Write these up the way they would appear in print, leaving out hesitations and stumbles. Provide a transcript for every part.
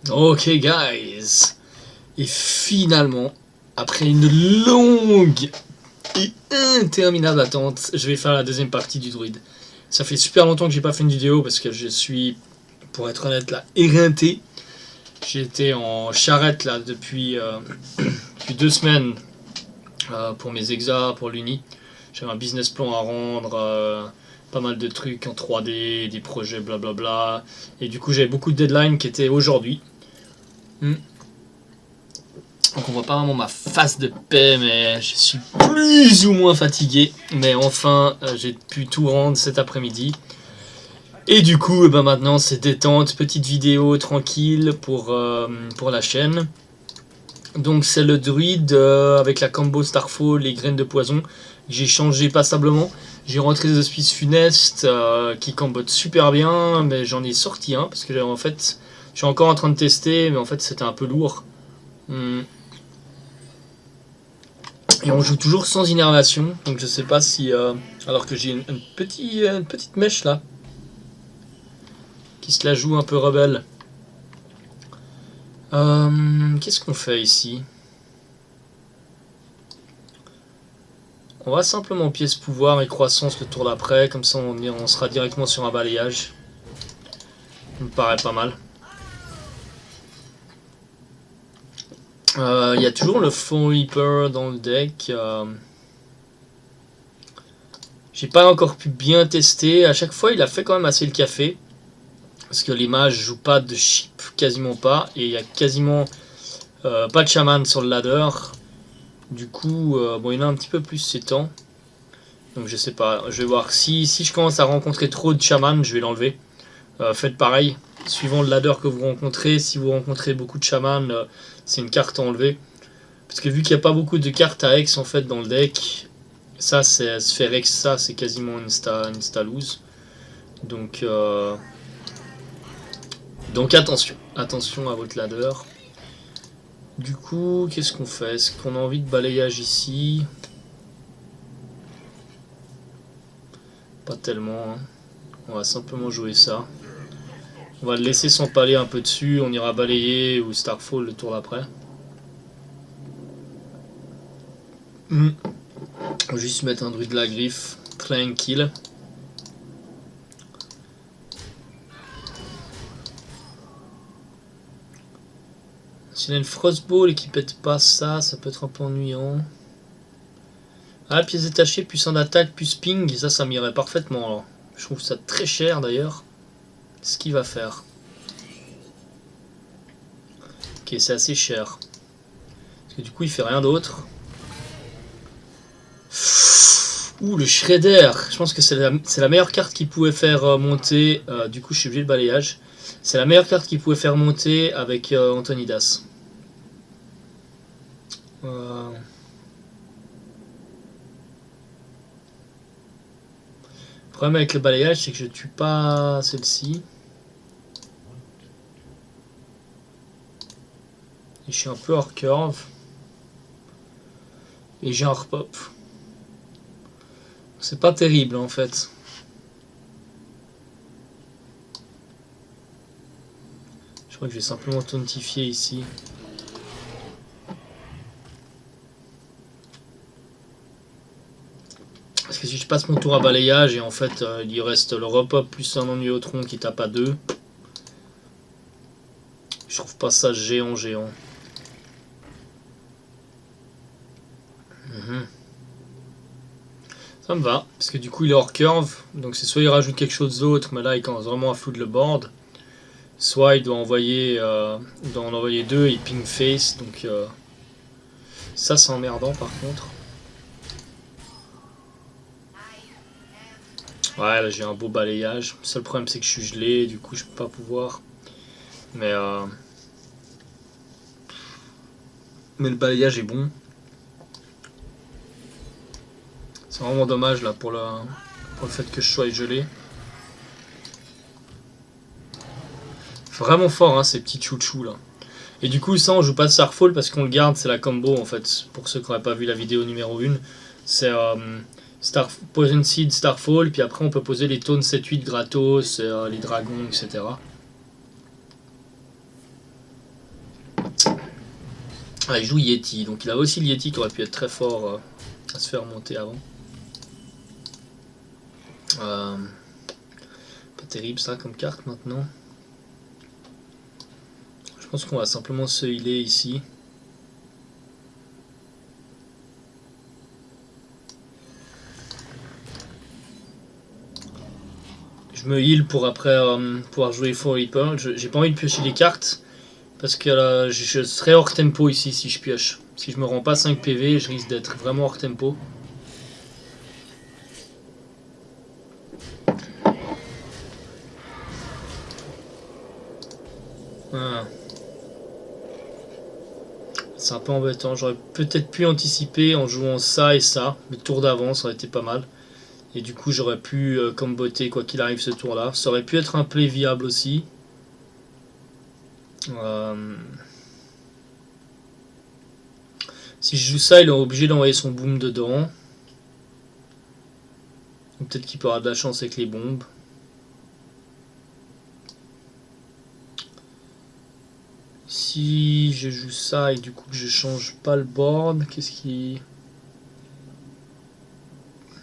Ok guys, et finalement, après une longue et interminable attente, je vais faire la deuxième partie du druide. Ça fait super longtemps que j'ai pas fait une vidéo parce que je suis, pour être honnête là, éreinté. J'ai été en charrette là depuis 2 semaines pour mes exas, pour l'uni. J'avais un business plan à rendre, pas mal de trucs en 3D, des projets blablabla. Et du coup j'avais beaucoup de deadlines qui étaient aujourd'hui. Donc on voit pas vraiment ma face de paix, mais je suis plus ou moins fatigué. Mais enfin, j'ai pu tout rendre cet après-midi. Et du coup, maintenant c'est détente, petite vidéo tranquille pour la chaîne. Donc c'est le druide avec la combo Starfall, les graines de poison. J'ai changé passablement. J'ai rentré des hospices funestes qui combotent super bien, mais j'en ai sorti un parce que en fait, je suis encore en train de tester, mais en fait c'était un peu lourd. Et on joue toujours sans innervation, donc je sais pas si... alors que j'ai une petite mèche là, qui se la joue un peu rebelle. Qu'est-ce qu'on fait ici? On va simplement pièce pouvoir et croissance le tour d'après, comme ça on sera directement sur un balayage. Ça me paraît pas mal. Il y a toujours le Faux Reaper dans le deck. J'ai pas encore pu bien tester. À chaque fois, il a fait quand même assez le café. Parce que les mages jouent pas de chip, quasiment pas. Et il y a quasiment pas de chaman sur le ladder. Du coup, bon, il y en a un petit peu plus ces temps. Donc je sais pas. Je vais voir. Si je commence à rencontrer trop de chamans, je vais l'enlever. Faites pareil. Suivant le ladder que vous rencontrez. Si vous rencontrez beaucoup de chamans, c'est une carte à enlever. Parce que vu qu'il n'y a pas beaucoup de cartes à Hex en fait dans le deck, ça c'est se faire Hex, ça c'est quasiment une insta lose. Donc attention à votre ladder. Du coup, qu'est-ce qu'on fait? Est-ce qu'on a envie de balayage ici? Pas tellement. Hein. On va simplement jouer ça. On va le laisser s'empaler un peu dessus. On ira balayer ou Starfall le tour d'après. On va juste mettre un druide de la griffe. Tranquille. S'il y a une Frostball et qui pète pas ça, ça peut être un peu ennuyant. Ah, pièce détachée, puissant d'attaque, plus ping, ça m'irait parfaitement alors. Je trouve ça très cher d'ailleurs. Ce qu'il va faire. Ok, c'est assez cher. Parce que du coup, il fait rien d'autre. Ouh, le Shredder. Je pense que c'est la meilleure carte qui pouvait faire monter. Du coup, je suis obligé de balayage. C'est la meilleure carte qui pouvait faire monter avec Antonidas. Le problème avec le balayage, c'est que je tue pas celle-ci. Et je suis un peu hors curve. Et j'ai un repop. C'est pas terrible en fait. Je crois que je vais simplement tauntifier ici. Parce que si je passe mon tour à balayage et en fait il y reste le repop plus un ennuyotron qui tape à 2. Je trouve pas ça géant. Ça me va, parce que du coup il est hors curve, donc c'est soit il rajoute quelque chose d'autre, mais là il commence vraiment à foutre le board, soit il doit en envoyer 2 et il ping face, donc ça c'est emmerdant par contre. Ouais, là j'ai un beau balayage, le seul problème c'est que je suis gelé, du coup je peux pas pouvoir, mais le balayage est bon. C'est vraiment dommage là pour le fait que je sois gelé. Vraiment fort hein, ces petits chouchous là. Et du coup ça on joue pas de Starfall parce qu'on le garde, c'est la combo en fait, pour ceux qui n'auraient pas vu la vidéo numéro 1. C'est Poison Seed, Starfall, puis après on peut poser les taunes 7-8 gratos, les dragons, etc. Ah, il joue Yeti, donc il a aussi le Yeti qui aurait pu être très fort à se faire monter avant. Pas terrible ça comme carte maintenant. Je pense qu'on va simplement se healer ici. Je me heal pour après pouvoir jouer For Reaper. J'ai pas envie de piocher les cartes parce que je serai hors tempo ici si je pioche. Si je me rends pas 5 PV, je risque d'être vraiment hors tempo. Ah. C'est un peu embêtant. J'aurais peut-être pu anticiper en jouant ça et ça. Le tour d'avant, ça aurait été pas mal. Et du coup, j'aurais pu comboter quoi qu'il arrive ce tour-là. Ça aurait pu être un play viable aussi. Si je joue ça, il est obligé d'envoyer son boom dedans. Ou peut-être qu'il peut avoir de la chance avec les bombes. Si je joue ça et du coup que je change pas le board, qu'est-ce qui...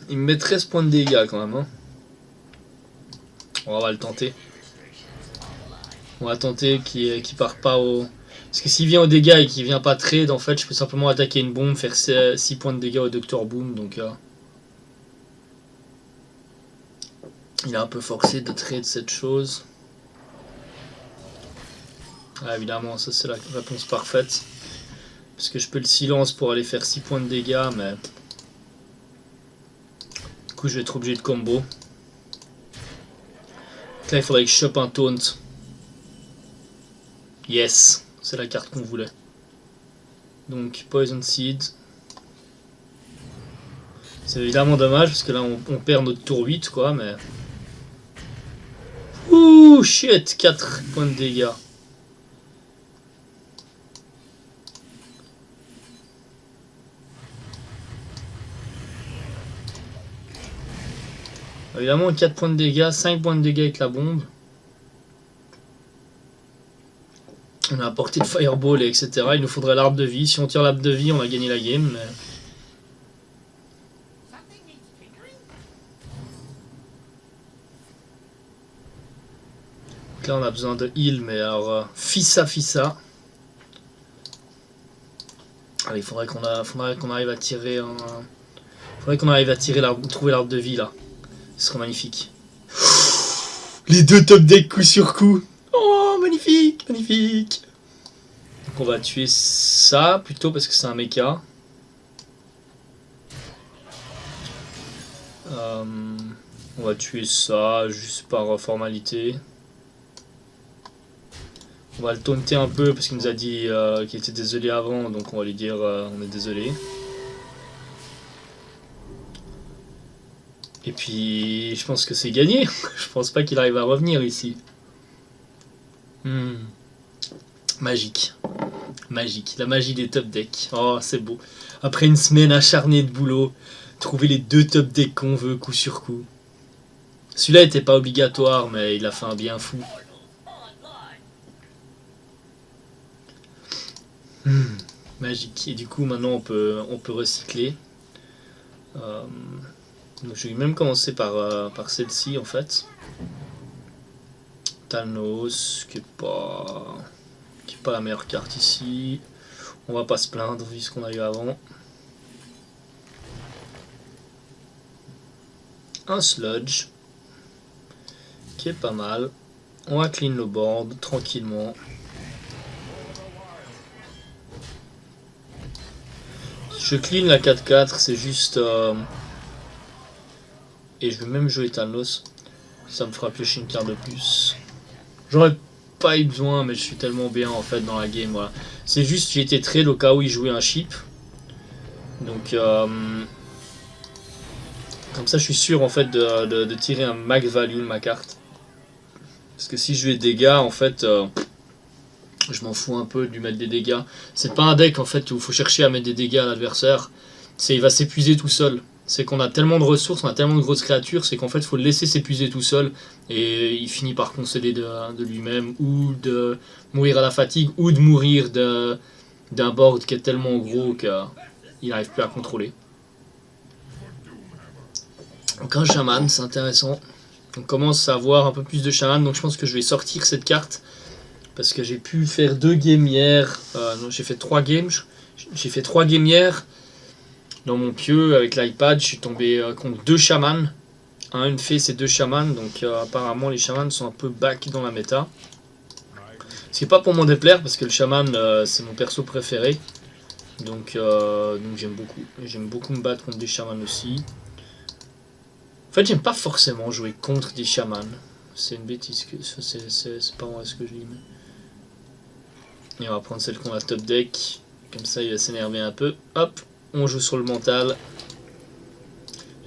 Il me met 13 points de dégâts quand même. Hein. On va le tenter. On va tenter qu'il part pas au... Parce que s'il vient au dégâts et qu'il vient pas trade, en fait, je peux simplement attaquer une bombe, faire 6 points de dégâts au Dr Boom. Donc, il est un peu forcé de trade cette chose. Ah, évidemment, ça c'est la réponse parfaite. Parce que je peux le silence pour aller faire 6 points de dégâts, mais... Du coup, je vais être obligé de combo. Donc là, il faudrait que je chope un taunt. Yes, c'est la carte qu'on voulait. Donc, Poison Seed. C'est évidemment dommage, parce que là, on perd notre tour 8, quoi, mais... Ouh, shit, 4 points de dégâts. Évidemment 4 points de dégâts, 5 points de dégâts avec la bombe. On a apporté le fireball et etc. Il nous faudrait l'arbre de vie. Si on tire l'arbre de vie, on a gagné la game. Mais... Donc là on a besoin de heal, mais alors Fissa. Allez, il faudrait qu'on arrive à tirer un... Faudrait qu'on arrive à trouver l'arbre de vie là. Ce serait magnifique. Les deux top decks coup sur coup. Oh, magnifique, magnifique. Donc on va tuer ça plutôt parce que c'est un mecha. On va tuer ça juste par formalité. On va le taunter un peu parce qu'il nous a dit qu'il était désolé avant, donc on va lui dire on est désolé. Et puis, je pense que c'est gagné. Je pense pas qu'il arrive à revenir ici. Magique. Magique. La magie des top decks. Oh, c'est beau. Après une semaine acharnée de boulot, trouver les deux top decks qu'on veut, coup sur coup. Celui-là était pas obligatoire, mais il a fait un bien fou. Magique. Et du coup, maintenant, on peut recycler. Donc je vais même commencer par celle-ci en fait. Thanos, qui est pas la meilleure carte ici. On va pas se plaindre vu ce qu'on a eu avant. Un sludge, qui est pas mal. On va clean le board tranquillement. Je clean la 4-4, c'est juste... Et je vais même jouer Thanos. Ça me fera piocher une carte de plus. J'aurais pas eu besoin, mais je suis tellement bien en fait dans la game. Voilà. C'est juste j'ai été trade au cas où il jouait un chip. Donc comme ça je suis sûr en fait de tirer un max value de ma carte. Parce que si je vais dégâts en fait je m'en fous un peu de lui mettre des dégâts. C'est pas un deck en fait où il faut chercher à mettre des dégâts à l'adversaire. Il va s'épuiser tout seul. C'est qu'on a tellement de ressources, on a tellement de grosses créatures, c'est qu'en fait il faut le laisser s'épuiser tout seul et il finit par concéder de lui-même ou de mourir à la fatigue ou de mourir d'un board qui est tellement gros qu'il n'arrive plus à contrôler. Donc un chaman, c'est intéressant. On commence à avoir un peu plus de chaman, donc je pense que je vais sortir cette carte. Parce que j'ai pu faire 2 games hier. Non, j'ai fait 3 games. J'ai fait 3 games hier. Dans mon pieu, avec l'iPad, je suis tombé contre 2 chamans. Une fée, c'est 2 chamans. Donc apparemment, les chamans sont un peu back dans la méta. Ce qui n'est pas pour mon déplaire, parce que le chaman, c'est mon perso préféré. Donc j'aime beaucoup. J'aime beaucoup me battre contre des chamans aussi. En fait, j'aime pas forcément jouer contre des chamans. C'est une bêtise. C'est pas moi ce que je dis. Et on va prendre celle qu'on a top deck. Comme ça, il va s'énerver un peu. Hop, on joue sur le mental.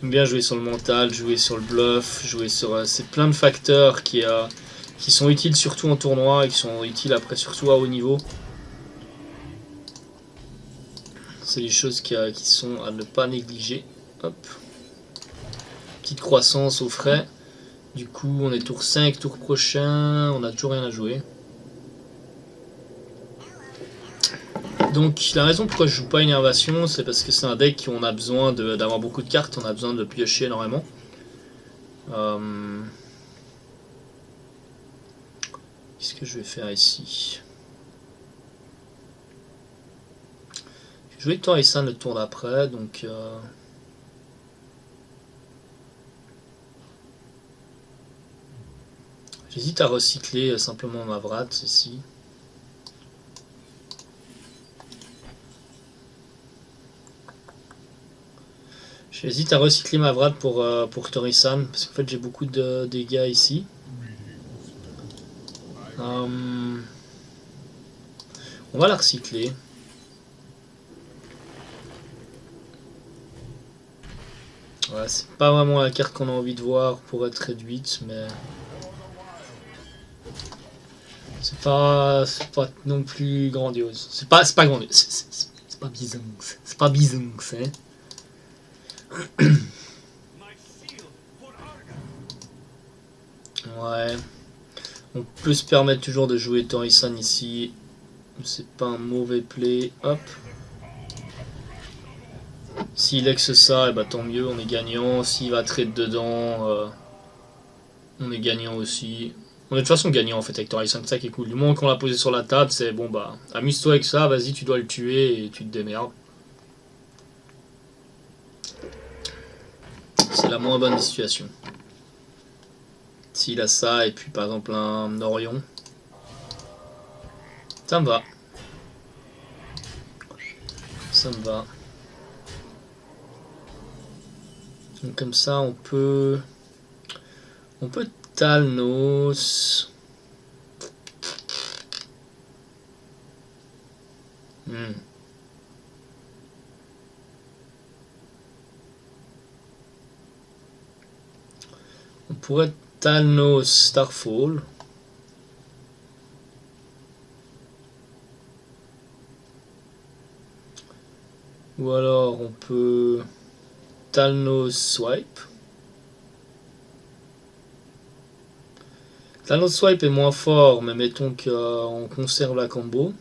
J'aime bien jouer sur le mental, jouer sur le bluff, jouer sur... c'est plein de facteurs qui sont utiles surtout en tournoi et qui sont utiles après surtout à haut niveau. C'est des choses qui sont à ne pas négliger. Hop. Petite croissance au frais. Du coup, on est tour 5, tour prochain. On n'a toujours rien à jouer. Donc la raison pourquoi je joue pas Énervation, c'est parce que c'est un deck où on a besoin d'avoir beaucoup de cartes, on a besoin de piocher énormément. Qu'est-ce que je vais faire ici? Je vais jouer Torisan le tour d'après, donc... J'hésite à recycler simplement ma Vrat ici. J'hésite à recycler ma Vrad pour Torisan, parce qu'en fait j'ai beaucoup de dégâts ici. On va la recycler. Ouais, c'est pas vraiment la carte qu'on a envie de voir pour être réduite, mais... C'est pas non plus grandiose. C'est pas grandiose. C'est pas bisounours. C'est pas bisounours, hein. Ouais. On peut se permettre toujours de jouer Torisan ici. C'est pas un mauvais play. Hop. S'il ex ça, et bah tant mieux, on est gagnant. S'il va trade dedans, on est gagnant aussi. On est de toute façon gagnant en fait avec Torisan, c'est ça qui est cool. Du moment qu'on l'a posé sur la table, c'est bon bah amuse-toi avec ça, vas-y tu dois le tuer et tu te démerdes. C'est la moins bonne des situations. S'il a ça et puis par exemple un Orion, ça me va. Ça me va. Donc comme ça on peut Talnos. On pourrait Talnos Starfall. Ou alors on peut Talnos Swipe. Talnos Swipe est moins fort, mais mettons qu'on conserve la combo.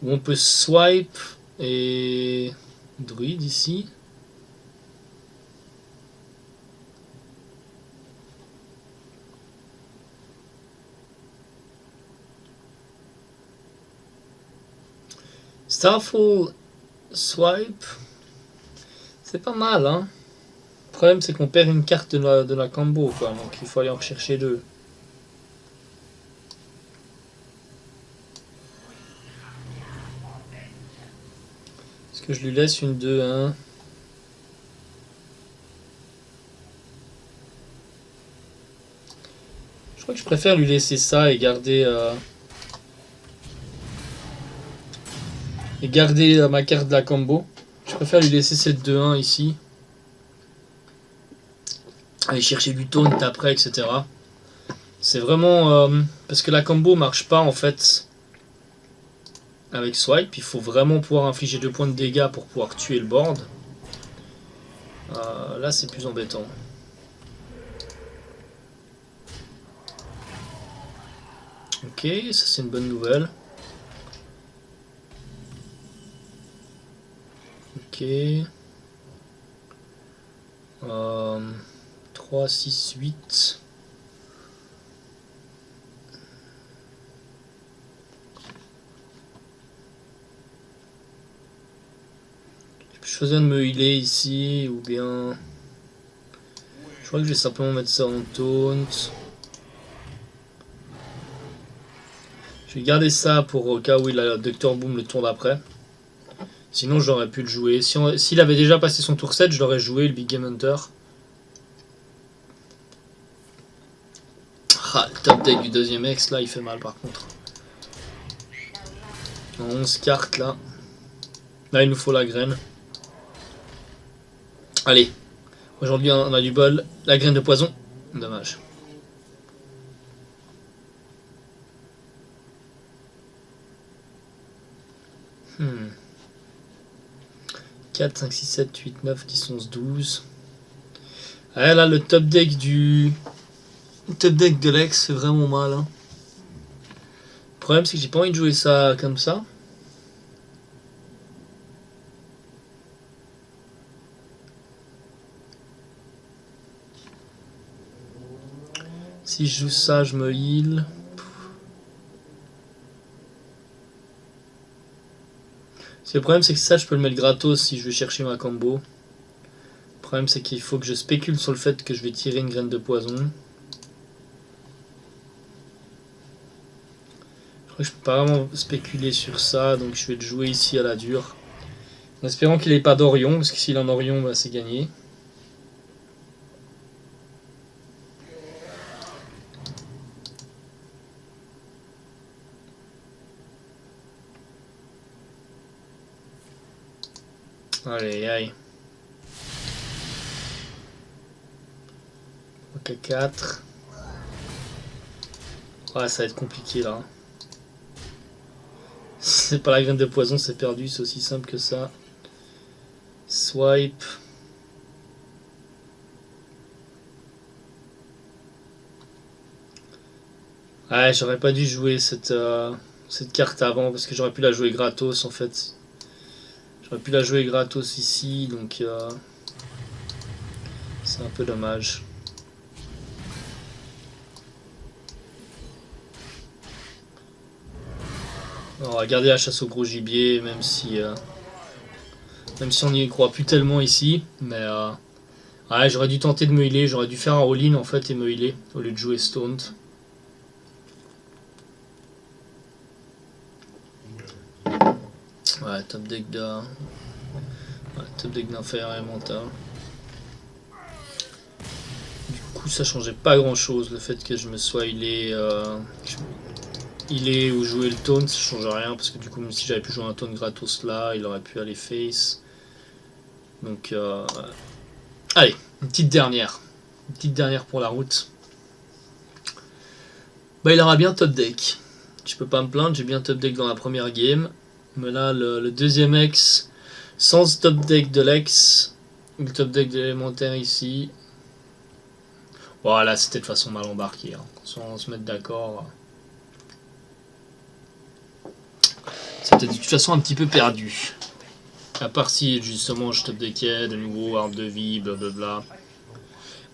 Ou on peut Swipe et Druide ici. Starfall Swipe, c'est pas mal, hein. Le problème c'est qu'on perd une carte de la combo, quoi, donc il faut aller en rechercher 2. Est-ce que je lui laisse une 2-1? Je crois que je préfère lui laisser ça et garder ma carte de la combo. Je préfère lui laisser cette 2-1 ici. Aller chercher du taunt après, etc. C'est vraiment... parce que la combo marche pas en fait avec swipe. Il faut vraiment pouvoir infliger 2 points de dégâts pour pouvoir tuer le board. Là c'est plus embêtant. Ok, ça c'est une bonne nouvelle. Ok. 3, 6, 8. Je peux choisir de me healer ici ou bien... Je crois que je vais simplement mettre ça en taunt. Je vais garder ça pour au cas où il a Dr Boom le tour d'après. Sinon j'aurais pu le jouer. S'il avait déjà passé son tour 7, je l'aurais joué le Big Game Hunter. Ah, le top deck du deuxième ex là il fait mal par contre. En 11 cartes là. Là il nous faut la graine. Allez. Aujourd'hui on a du bol. La graine de poison. Dommage. Hmm. 4, 5, 6, 7, 8, 9, 10, 11, 12. Ah là le top deck du... Le top deck de l'ex fait vraiment mal. Hein. Le problème c'est que j'ai pas envie de jouer ça comme ça. Si je joue ça, je me heal. Le problème c'est que ça je peux le mettre gratos si je vais chercher ma combo. Le problème c'est qu'il faut que je spécule sur le fait que je vais tirer une graine de poison. Je crois que je peux pas vraiment spéculer sur ça, donc je vais le jouer ici à la dure. En espérant qu'il n'ait pas d'Orion, parce que s'il en Orion, bah, c'est gagné. Allez, aïe. Ok, 4. Ouais, ça va être compliqué là. C'est pas la graine de poison, c'est perdu, c'est aussi simple que ça. Swipe. Ouais, j'aurais pas dû jouer cette carte avant parce que j'aurais pu la jouer gratos en fait. J'aurais pu la jouer gratos ici, donc c'est un peu dommage. On va garder la chasse au gros gibier, même si on n'y croit plus tellement ici. Mais ouais, j'aurais dû tenter de me healer, j'aurais dû faire un all-in en fait et me healer au lieu de jouer stoned. Ouais, top deck d'un. Ouais, top deck d'inférieur élémental. Du coup, ça changeait pas grand chose le fait que je me sois healé. Healer ou jouer le taunt, ça change rien parce que du coup, même si j'avais pu jouer un taunt gratos là, il aurait pu aller face. Donc, allez, une petite dernière. Une petite dernière pour la route. Bah, il aura bien top deck. Je peux pas me plaindre, j'ai bien top deck dans la première game. Mais là, le deuxième ex, sans top deck de l'ex, le top deck de l'élémentaire ici. Voilà, c'était de façon mal embarqué. Hein. On se mettre d'accord. C'était de toute façon un petit peu perdu. À part si justement je top deckais de nouveau, arbre de vie, blablabla.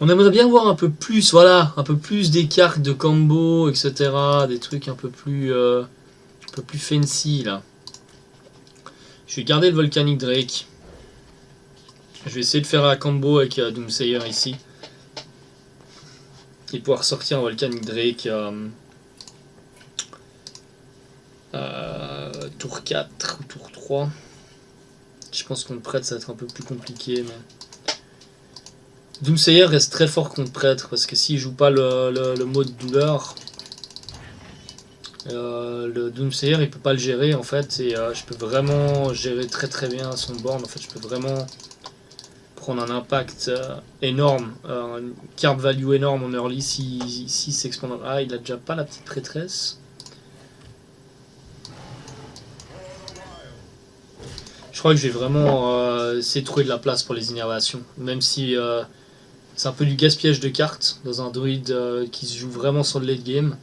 On aimerait bien voir un peu plus, voilà, un peu plus des cartes de combo, etc. Des trucs un peu plus fancy là. Je vais garder le Volcanic Drake. Je vais essayer de faire la combo avec Doomsayer ici. Et pouvoir sortir un Volcanic Drake tour 4 ou tour 3. Je pense contre prêtre ça va être un peu plus compliqué. Mais... Doomsayer reste très fort contre prêtre parce que s'il joue pas le mode douleur, le Doomsayer il peut pas le gérer en fait. Et je peux vraiment gérer très très bien son board. En fait, je peux vraiment prendre un impact énorme, une card value énorme en early si s'expand. Ah, il a déjà pas la petite prêtresse. Je crois que je vais vraiment essayer de trouver de la place pour les innervations, même si c'est un peu du gaspillage de cartes dans un druide qui se joue vraiment sur le late game.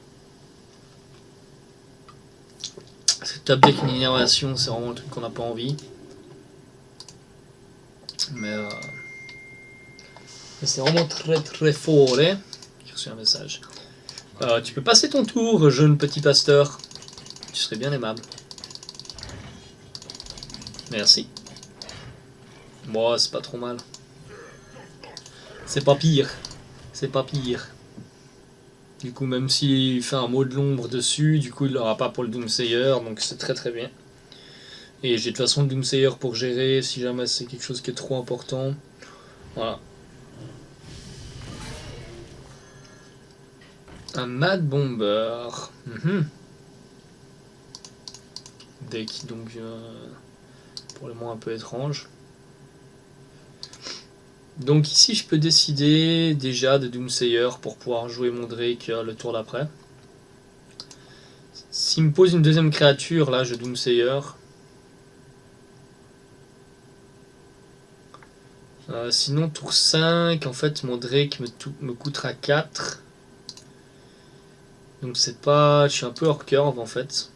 Parce que top deck une innervation, c'est vraiment le truc qu'on n'a pas envie. Mais c'est vraiment très très fort, hein. J'ai reçu un message. Tu peux passer ton tour, jeune petit pasteur. Tu serais bien aimable. Merci. Bon, c'est pas trop mal. C'est pas pire. C'est pas pire. Du coup, même s'il fait un mot de l'ombre dessus, du coup, il l'aura pas pour le Doomsayer, donc c'est très très bien. Et j'ai de toute façon le Doomsayer pour gérer si jamais c'est quelque chose qui est trop important. Voilà. Un Mad Bomber. Deck donc pour le moins un peu étrange. Donc ici je peux décider déjà de Doomsayer pour pouvoir jouer mon Drake le tour d'après. S'il me pose une deuxième créature, là je Doomsayer. Sinon tour 5, en fait mon Drake me coûtera 4. Donc c'est pas... Je suis un peu hors curve en fait.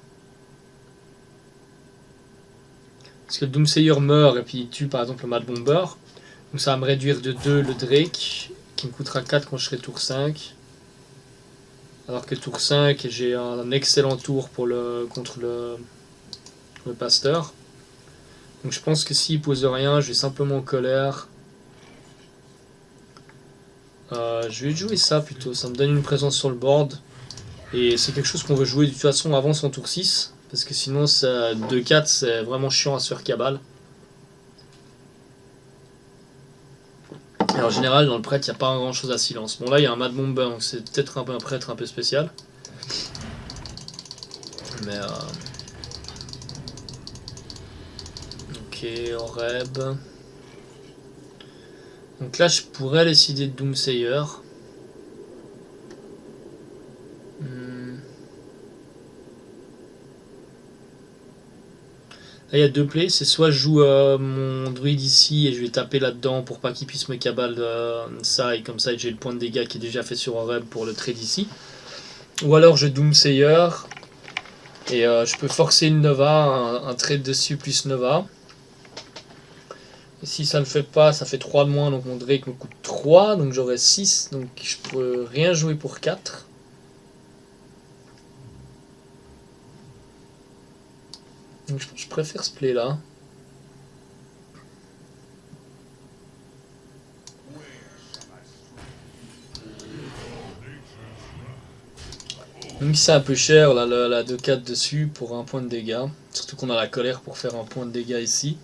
Parce que le Doomsayer meurt et puis il tue par exemple le Mad Bomber. Donc ça va me réduire de 2 le Drake, qui me coûtera 4 quand je serai tour 5. Alors que tour 5, j'ai un excellent tour pour contre le pasteur. Donc je pense que s'il pose rien, je vais simplement en colère. Je vais jouer ça plutôt, ça me donne une présence sur le board. Et c'est quelque chose qu'on veut jouer de toute façon avant son tour 6. Parce que sinon, 2-4, c'est vraiment chiant à se faire cabale. Et en général, dans le prêtre, il n'y a pas grand chose à silence. Bon, là, il y a un Mad Bomber, donc c'est peut-être un prêtre un peu spécial. Mais ok, Oreb. Donc là, je pourrais décider de Doomsayer. Là, il y a deux plays. C'est soit je joue mon druide ici et je vais taper là-dedans pour pas qu'il puisse me cabale ça. Et comme ça, j'ai le point de dégâts qui est déjà fait sur Oreb pour le trade ici. Ou alors je Doomsayer. Et je peux forcer une Nova, un trade dessus plus Nova. Et si ça ne le fait pas, ça fait 3 de moins. Donc mon Drake me coûte 3. Donc j'aurai 6. Donc je peux rien jouer pour 4. Donc je préfère ce play là. Même si c'est un peu cher, là, la 2-4 dessus pour un point de dégâts. Surtout qu'on a la colère pour faire un point de dégâts ici.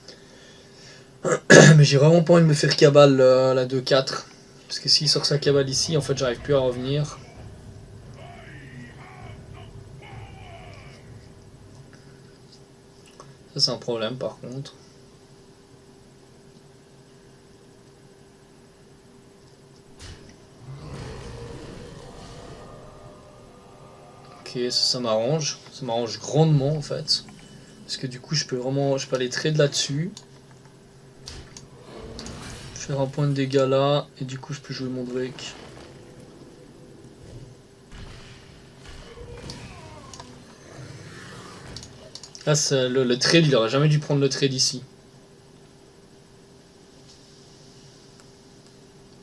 Mais j'ai vraiment pas envie de me faire cabale la 2-4. Parce que s'il sort sa cabale ici, en fait j'arrive plus à revenir. Ça c'est un problème par contre. Ok, ça m'arrange. Ça m'arrange grandement en fait. Parce que du coup je peux aller trade là-dessus. Faire un point de dégâts là. Et du coup je peux jouer mon Drake. Là le trade, il aurait jamais dû prendre le trade ici.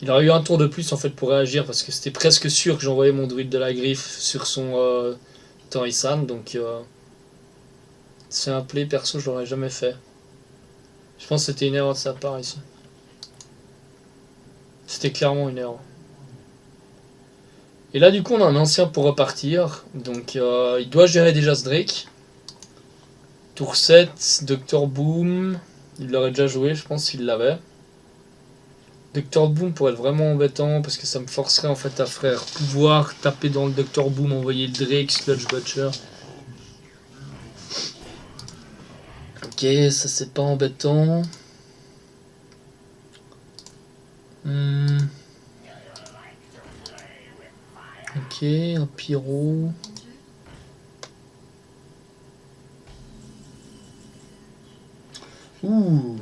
Il aurait eu un tour de plus en fait pour réagir parce que c'était presque sûr que j'envoyais mon druide de la griffe sur son Torisan, donc c'est un play perso je l'aurais jamais fait. Je pense que c'était une erreur de sa part ici. C'était clairement une erreur. Et là du coup on a un ancien pour repartir, donc il doit gérer déjà ce Drake. Tour 7, Dr Boom, il l'aurait déjà joué je pense s'il l'avait. Dr Boom pourrait être vraiment embêtant parce que ça me forcerait en fait à pouvoir taper dans le Dr Boom, envoyer le Drake, Sludge Butcher. Ok, ça c'est pas embêtant. Ok, un pyro. Ouh.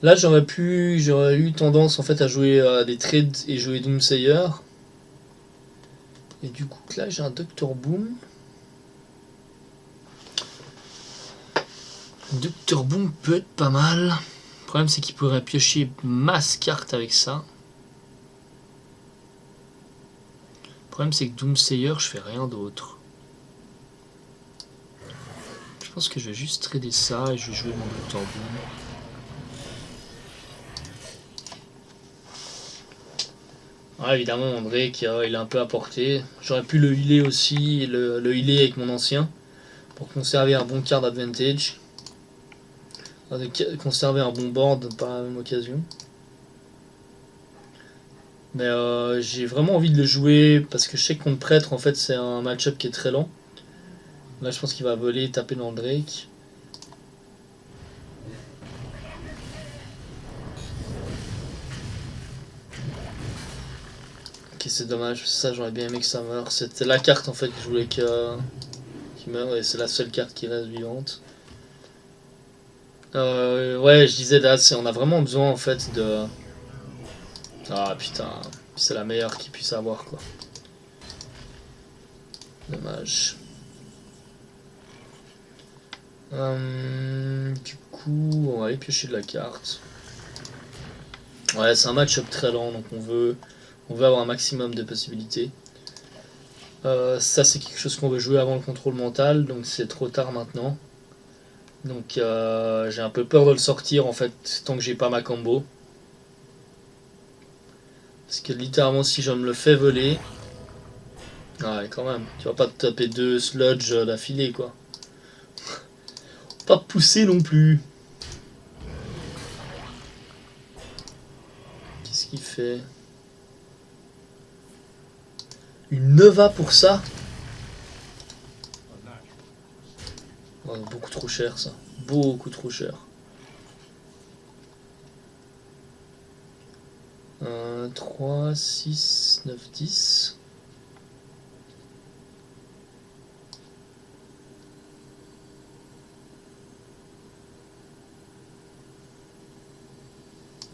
Là j'aurais eu tendance en fait à jouer des trades et jouer Doomsayer. Et du coup là j'ai un Dr Boom. Dr Boom peut être pas mal. problème, c'est qu'il pourrait piocher masse carte avec ça. Le problème, c'est que Doomsayer, je fais rien d'autre. Je pense que je vais juste trader ça et je vais jouer mon Dr. Doom. Ouais, évidemment, mon Drake, il a un peu apporté. J'aurais pu le healer aussi, le healer avec mon ancien, pour conserver un bon card advantage. Conserver un bon board par la même occasion. Mais j'ai vraiment envie de le jouer, parce que je sais que contre Prêtre, en fait, c'est un match-up qui est très lent. Là, je pense qu'il va voler, taper dans le Drake. Ok, c'est dommage, ça j'aurais bien aimé que ça meure. C'était la carte en fait que je voulais qu'il meure et c'est la seule carte qui reste vivante. Ouais, je disais là, on a vraiment besoin en fait de... Ah putain, c'est la meilleure qu'il puisse avoir quoi. Dommage. Du coup, on va aller piocher de la carte. Ouais, c'est un match-up très lent, donc on veut avoir un maximum de possibilités. Ça, c'est quelque chose qu'on veut jouer avant le contrôle mental, donc c'est trop tard maintenant. Donc j'ai un peu peur de le sortir en fait, tant que j'ai pas ma combo. Parce que littéralement, si je me le fais voler... Ouais, quand même, tu vas pas te taper 2 sludge d'affilée quoi. Pas pousser non plus. Qu'est-ce qu'il fait? Une Nova pour ça? Oh, beaucoup trop cher ça. Beaucoup trop cher. 3, 6, 9, 10.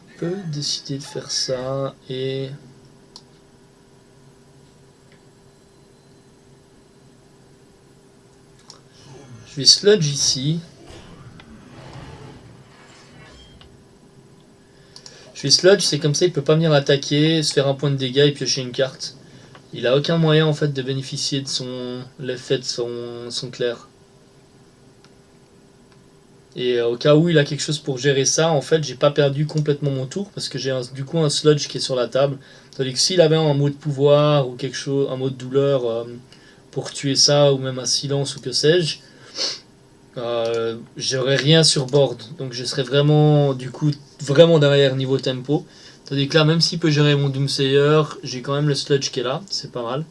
On peut décider de faire ça et... Je vais sludge ici. Je vais sludge, c'est comme ça il peut pas venir attaquer, se faire un point de dégâts et piocher une carte. Il a aucun moyen en fait de bénéficier de l'effet de son clair. Et au cas où il a quelque chose pour gérer ça, en fait j'ai pas perdu complètement mon tour parce que j'ai du coup un sludge qui est sur la table. Tandis que s'il avait un mot de pouvoir ou quelque chose, un mot de douleur pour tuer ça ou même un silence ou que sais-je, j'aurais rien sur board. Donc je serais vraiment du coup vraiment derrière niveau tempo. Tandis que là, même s'il peut gérer mon Doomsayer, j'ai quand même le sludge qui est là, c'est pas mal.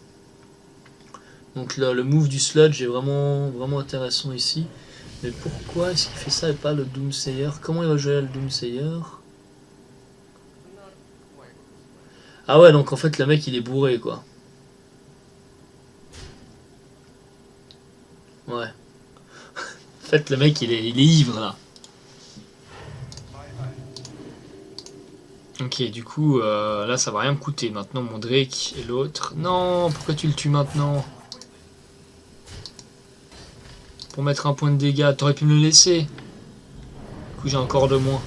Donc là, le move du sludge est vraiment, vraiment intéressant ici. Mais pourquoi est-ce qu'il fait ça et pas le Doomsayer? Comment il va gérer le Doomsayer? Ah ouais, donc en fait le mec il est bourré quoi. Ouais. En fait le mec il est ivre là. Ok, du coup, là ça va rien me coûter. Maintenant mon Drake et l'autre. Non, pourquoi tu le tues maintenant? Pour mettre un point de dégâts, t'aurais pu me le laisser. Du coup j'ai encore de moins.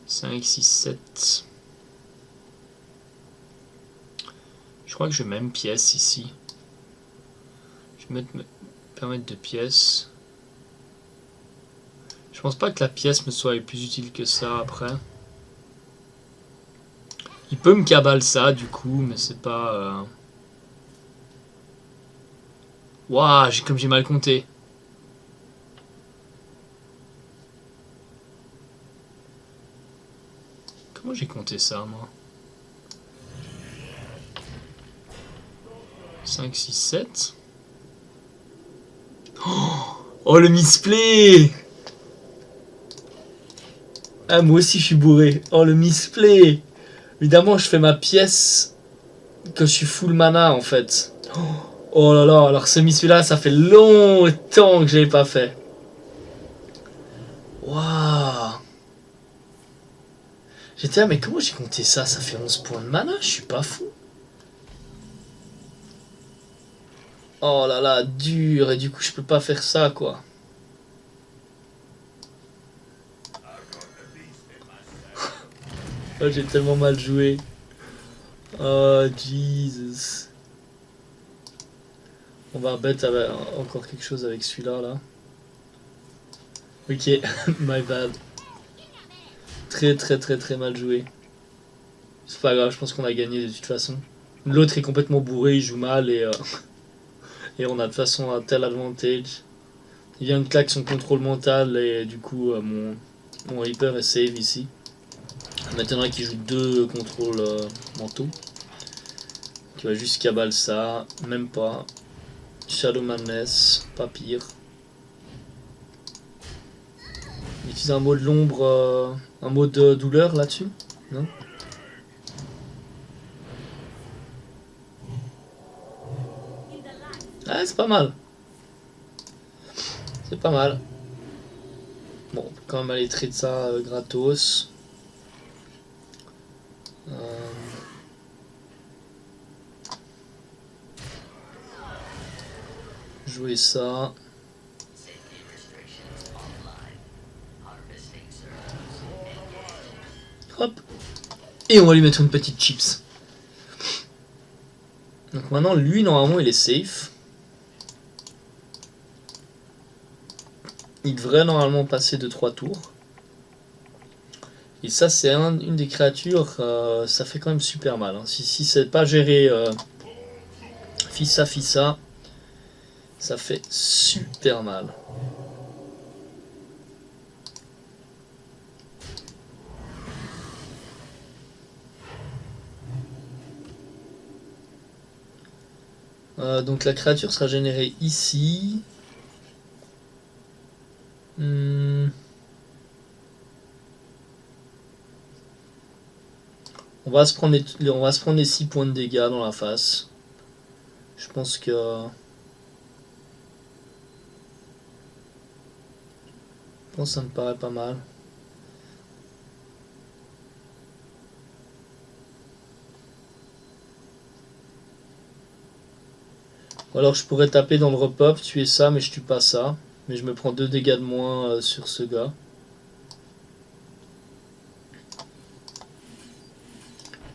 5, 6, 7. Je crois que je vais même pièce ici. Je vais me permettre de pièce. Je pense pas que la pièce me soit plus utile que ça après. Il peut me cabale ça du coup, mais c'est pas... Waouh, comme j'ai mal compté. Comment j'ai compté ça moi? 5, 6, 7. Oh le misplay! Ah moi aussi je suis bourré. Oh le misplay! Évidemment je fais ma pièce que je suis full mana en fait. Oh là là, alors ce misplay là ça fait longtemps que je l'ai pas fait. Waouh! J'étais là mais comment j'ai compté ça? Ça fait 11 points de mana, je suis pas fou. Oh là là, dur, et du coup je peux pas faire ça quoi. Oh, j'ai tellement mal joué. Oh, Jesus. On va bet encore quelque chose avec celui-là, là. Ok, my bad. Très très très très mal joué. C'est pas grave, je pense qu'on a gagné de toute façon. L'autre est complètement bourré, il joue mal et on a de toute façon un tel advantage. Il vient de claquer son contrôle mental et du coup mon Reaper est save ici. Maintenant qu'il joue deux contrôles mentaux. Qui va juste cabal ça, même pas. Shadow Madness, pas pire. Il utilise un mot de l'ombre, un mot de douleur là-dessus, non? Ah, c'est pas mal. C'est pas mal. Bon, on peut quand même aller traiter ça gratos. Euh, jouer ça. Hop. Et on va lui mettre une petite chips. Donc maintenant, lui, normalement, il est safe. Il devrait normalement passer 2-3 tours. Et ça, c'est une des créatures, ça fait quand même super mal. Hein. Si c'est pas géré Fissa, ça fait super mal. Donc la créature sera générée ici. On va se prendre les 6 points de dégâts dans la face. Je pense que... ça me paraît pas mal. Ou alors je pourrais taper dans le repop, tuer ça, mais je tue pas ça. Mais je me prends 2 dégâts de moins sur ce gars.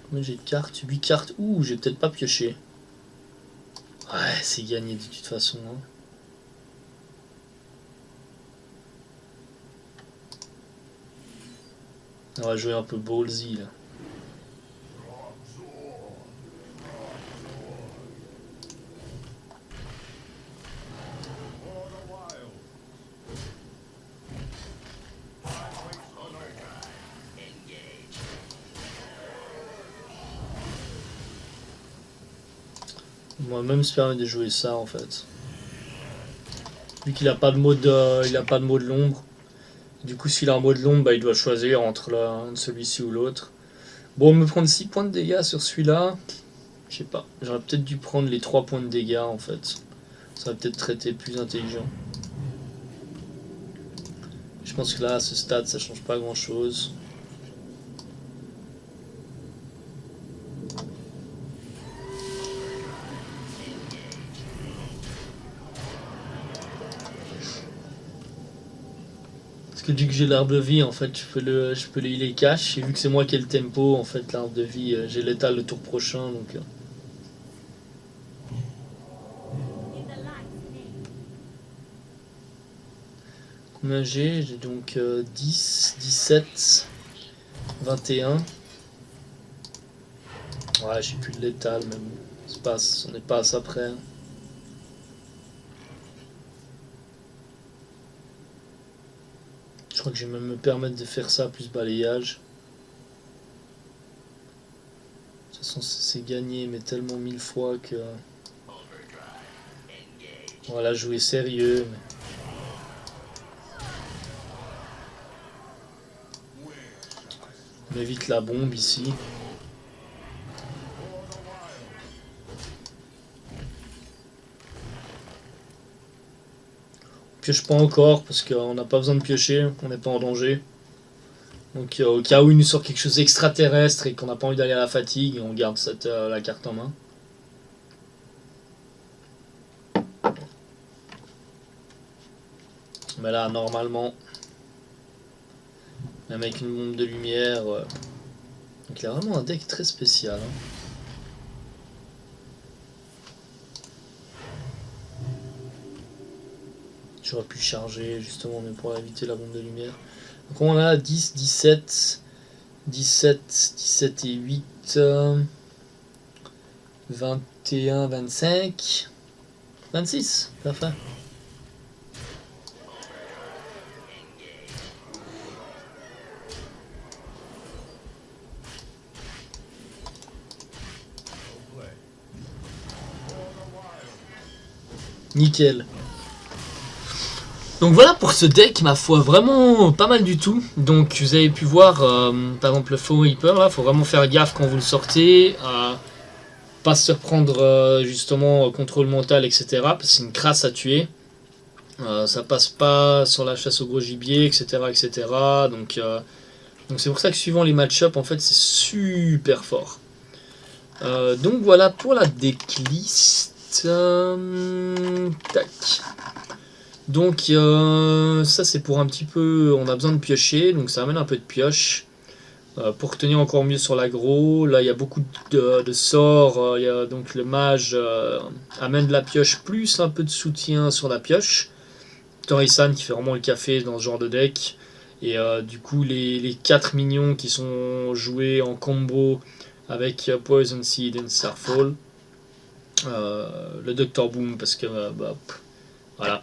Combien j'ai de cartes? 8 cartes. Ouh, j'ai peut-être pas pioché. Ouais, c'est gagné de toute façon. Hein. On va jouer un peu ballsy là. On va même se permettre de jouer ça en fait. Vu qu'il a pas de mode, il a pas de mot de l'ombre. Du coup, s'il a un mot de l'ombre, bah, il doit choisir entre celui-ci ou l'autre. Bon, me prendre 6 points de dégâts sur celui-là, je sais pas. J'aurais peut-être dû prendre les 3 points de dégâts en fait. Ça aurait peut-être été plus intelligent. Je pense que là, à ce stade, ça change pas grand-chose. Parce que vu que j'ai l'arbre de vie, en fait, je peux le healer cash. Et vu que c'est moi qui ai le tempo, en fait, l'arbre de vie, j'ai l'étal le tour prochain, donc... Combien j'ai donc 10, 17, 21. Ouais, j'ai plus de létal, même. On n'est pas à ça près. Je crois que je vais même me permettre de faire ça plus balayage. De toute façon, c'est gagné, mais tellement 1000 fois que... Voilà, jouer sérieux. On évite la bombe ici. On pioche pas encore parce qu'on n'a pas besoin de piocher, on n'est pas en danger. Donc au cas où il nous sort quelque chose d'extraterrestre et qu'on n'a pas envie d'aller à la fatigue, on garde la carte en main. Mais là, normalement, même avec une bombe de lumière, Donc il a vraiment un deck très spécial. Hein. J'aurais pu le charger justement, mais pour éviter la bombe de lumière. Donc on a 10, 17, 17, 17 et 8, 21, 25, 26, parfait. Nickel. Donc voilà pour ce deck, ma foi, vraiment pas mal du tout. Donc vous avez pu voir, par exemple le Faux Reaper, là, faut vraiment faire gaffe quand vous le sortez, pas se reprendre justement contrôle mental, etc. Parce que c'est une crasse à tuer. Ça passe pas sur la chasse au gros gibier, etc. etc. Donc c'est pour ça que suivant les match-up, en fait, c'est super fort. Donc voilà pour la decklist. Tac. Donc ça c'est pour un petit peu, on a besoin de piocher, donc ça amène un peu de pioche pour tenir encore mieux sur l'aggro. Là il y a beaucoup de sorts, il y a, donc le mage amène de la pioche plus un peu de soutien sur la pioche. Torisan qui fait vraiment le café dans ce genre de deck. Et du coup les 4 minions qui sont joués en combo avec Poison Seed et Starfall. Le Dr Boom parce que voilà.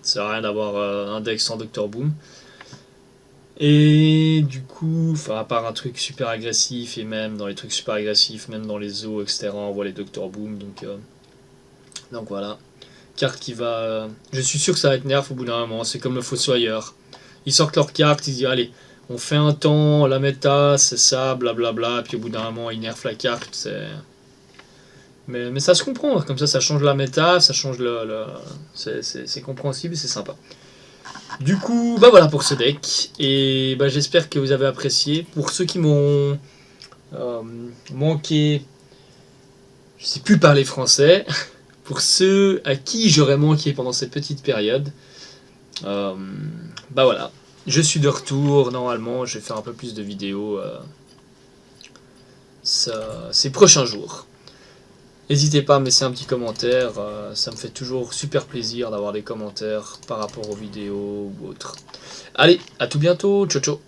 Ça sert à rien d'avoir un deck sans Dr Boom. Et du coup, enfin, à part un truc super agressif, et même dans les trucs super agressifs, même dans les eaux, etc., on voit les Dr Boom. Donc voilà. Carte qui va. Je suis sûr que ça va être nerf au bout d'un moment. C'est comme le Fossoyeur. Ils sortent leur carte, ils disent allez, on fait un temps, la méta, c'est ça, blablabla. Et puis au bout d'un moment, ils nerfent la carte. C'est. Mais ça se comprend, comme ça change la méta, ça change c'est compréhensible et c'est sympa. Du coup, bah voilà pour ce deck, et bah j'espère que vous avez apprécié. Pour ceux qui m'ont manqué, je sais plus parler français, pour ceux à qui j'aurais manqué pendant cette petite période, bah voilà, je suis de retour, normalement je vais faire un peu plus de vidéos ces prochains jours. N'hésitez pas à me laisser un petit commentaire, ça me fait toujours super plaisir d'avoir des commentaires par rapport aux vidéos ou autres. Allez, à tout bientôt, ciao ciao.